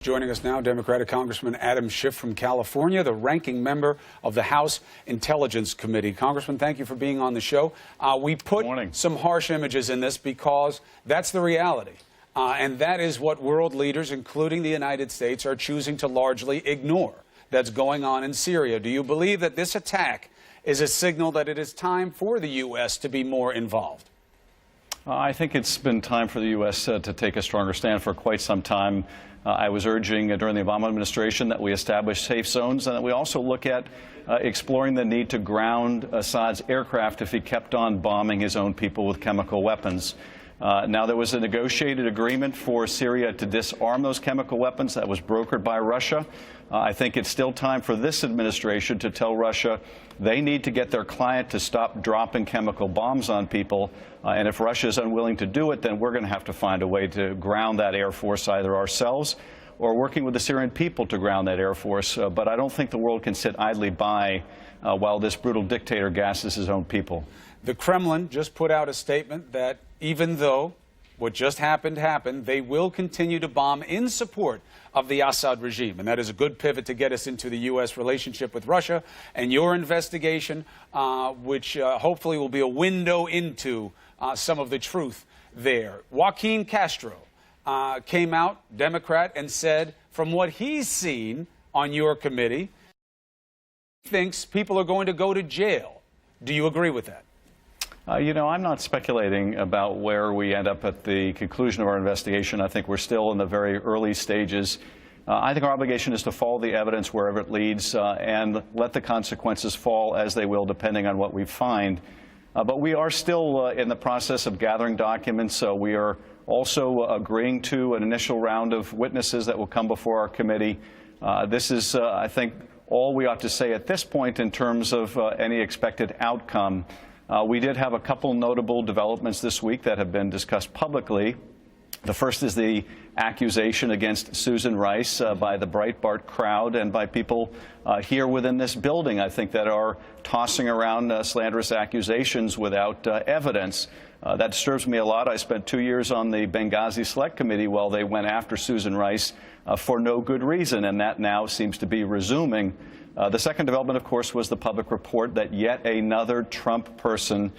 Joining us now, Democratic Congressman Adam Schiff from California, the ranking member of the House Intelligence Committee. Congressman, thank you for being on the show. We put some harsh images in this because that's the reality. And that is what world leaders, including the United States, are choosing to largely ignore that's going on in Syria. Do you believe that this attack is a signal that it is time for the U.S. to be more involved? I think it's been time for the U.S. To take a stronger stand for quite some time. I was urging during the Obama administration that we establish safe zones and that we also look at exploring the need to ground Assad's aircraft if he kept on bombing his own people with chemical weapons. Now, there was a negotiated agreement for Syria to disarm those chemical weapons that was brokered by Russia. I think it's still time for this administration to tell Russia they need to get their client to stop dropping chemical bombs on people. And if Russia is unwilling to do it, then we're going to have to find a way to ground that air force, either ourselves or working with the Syrian people to ground that air force. But I don't think the world can sit idly by while this brutal dictator gasses his own people. The Kremlin just put out a statement that even though what just happened, they will continue to bomb in support of the Assad regime. And that is a good pivot to get us into the U.S. relationship with Russia and your investigation, which hopefully will be a window into some of the truth there. Joaquin Castro came out, Democrat, and said from what he's seen on your committee, he thinks people are going to go to jail. Do you agree with that? You know, I'm not speculating about where we end up at the conclusion of our investigation. I think we're still in the very early stages. I think our obligation is to follow the evidence wherever it leads and let the consequences fall as they will, depending on what we find. But we are still in the process of gathering documents. We are also agreeing to an initial round of witnesses that will come before our committee. This is, I think, all we ought to say at this point in terms of any expected outcome. We did have a couple notable developments this week that have been discussed publicly. The first is the accusation against Susan Rice by the Breitbart crowd and by people here within this building, I think, that are tossing around slanderous accusations without evidence. That disturbs me a lot. I spent 2 years on the Benghazi Select Committee while they went after Susan Rice for no good reason, and that now seems to be resuming. The second development, of course, was the public report that yet another Trump person,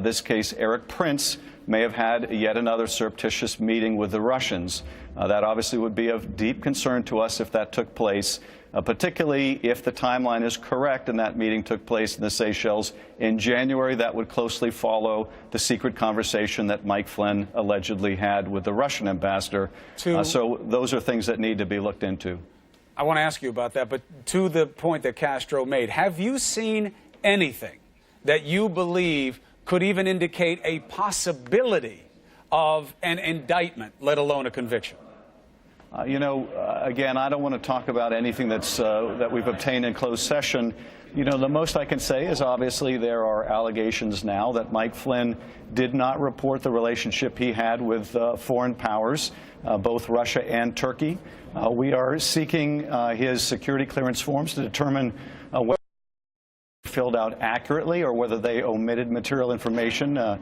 this case Eric Prince, may have had yet another surreptitious meeting with the Russians. That obviously would be of deep concern to us if that took place, particularly if the timeline is correct and that meeting took place in the Seychelles in January. That would closely follow the secret conversation that Mike Flynn allegedly had with the Russian ambassador. So those are things that need to be looked into. I want to ask you about that, but to the point that Castro made, have you seen anything that you believe could even indicate a possibility of an indictment, let alone a conviction? You know, again, I don't want to talk about anything that we've obtained in closed session. You know, the most I can say is obviously there are allegations now that Mike Flynn did not report the relationship he had with foreign powers, both Russia and Turkey. We are seeking his security clearance forms to determine whether they filled out accurately or whether they omitted material information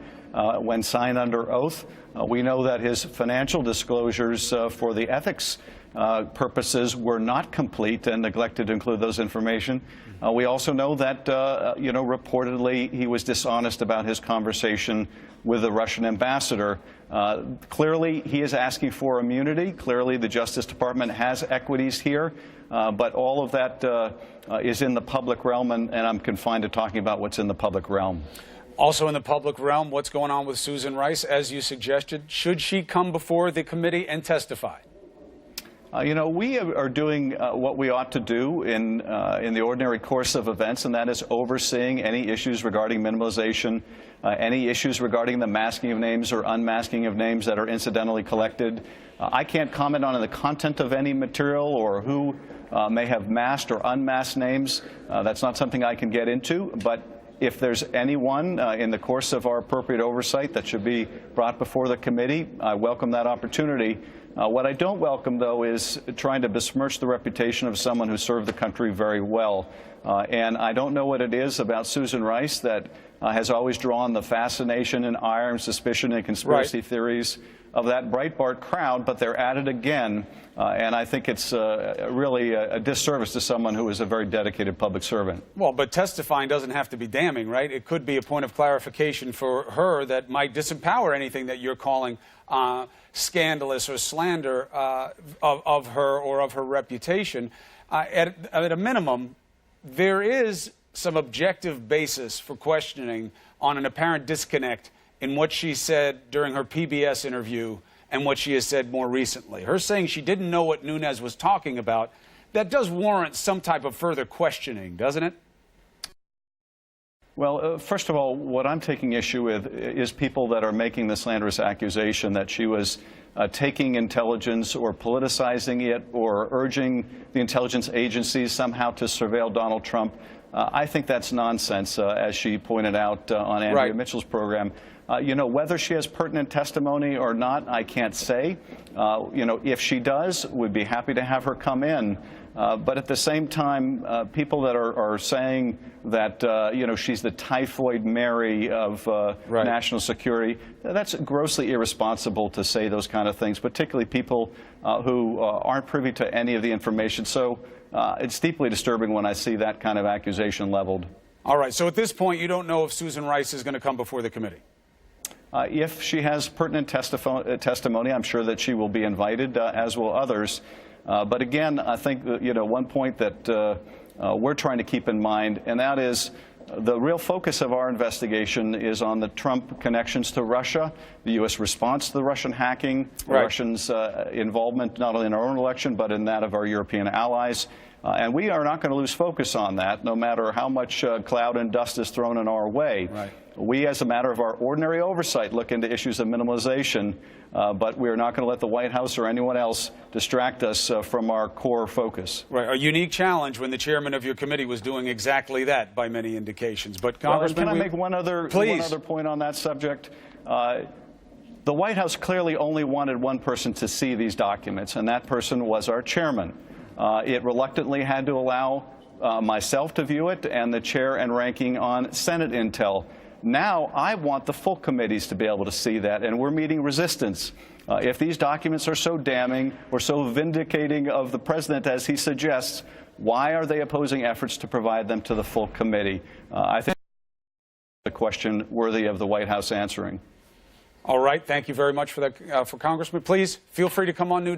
when signed under oath. We know that his financial disclosures for the ethics purposes were not complete and neglected to include those information. We also know that, you know, reportedly he was dishonest about his conversation with the Russian ambassador. Clearly, he is asking for immunity. Clearly, the Justice Department has equities here. But all of that is in the public realm, and I'm confined to talking about what's in the public realm. Also in the public realm, what's going on with Susan Rice, as you suggested? Should she come before the committee and testify? You know, we are doing what we ought to do in the ordinary course of events, and that is overseeing any issues regarding minimalization, any issues regarding the masking of names or unmasking of names that are incidentally collected. I can't comment on the content of any material or who may have masked or unmasked names. That's not something I can get into, but if there's anyone in the course of our appropriate oversight that should be brought before the committee, I welcome that opportunity. What I don't welcome, though, is trying to besmirch the reputation of someone who served the country very well. And I don't know what it is about Susan Rice that has always drawn the fascination and ire and suspicion and conspiracy theories of that Breitbart crowd, but they're at it again. And I think it's really a disservice to someone who is a very dedicated public servant. Well, but testifying doesn't have to be damning, right? It could be a point of clarification for her that might disempower anything that you're calling scandalous or slander of her or of her reputation. At a minimum, there is some objective basis for questioning on an apparent disconnect in what she said during her PBS interview and what she has said more recently. Her saying she didn't know what Nunes was talking about, that does warrant some type of further questioning, doesn't it? Well, first of all, what I'm taking issue with is people that are making the slanderous accusation that she was taking intelligence or politicizing it or urging the intelligence agencies somehow to surveil Donald Trump. I think that's nonsense, as she pointed out on Andrea Mitchell's program. You know, whether she has pertinent testimony or not, I can't say. You know, if she does, we'd be happy to have her come in. But at the same time, people that are saying that, you know, she's the typhoid Mary of national security, that's grossly irresponsible to say those kind of things, particularly people who aren't privy to any of the information. So it's deeply disturbing when I see that kind of accusation leveled. All right. So at this point, you don't know if Susan Rice is going to come before the committee? If she has pertinent testimony, I'm sure that she will be invited, as will others. But again, I think that, you know, one point that we're trying to keep in mind, and that is the real focus of our investigation is on the Trump connections to Russia, the U.S. response to the Russian hacking, Russians' involvement not only in our own election, but in that of our European allies. And we are not going to lose focus on that, no matter how much cloud and dust is thrown in our way. We, as a matter of our ordinary oversight, look into issues of minimalization, but we are not going to let the White House or anyone else distract us from our core focus. Right. A unique challenge when the chairman of your committee was doing exactly that, by many indications. But, Congressman, can I make one other point on that subject? The White House clearly only wanted one person to see these documents, and that person was our chairman. It reluctantly had to allow myself to view it and the chair and ranking on Senate Intel. Now I want the full committees to be able to see that, and we're meeting resistance. If these documents are so damning or so vindicating of the president as he suggests, why are they opposing efforts to provide them to the full committee? I think that's a question worthy of the White House answering. All right. Thank you very much for that, for Congressman. Please feel free to come on New Day.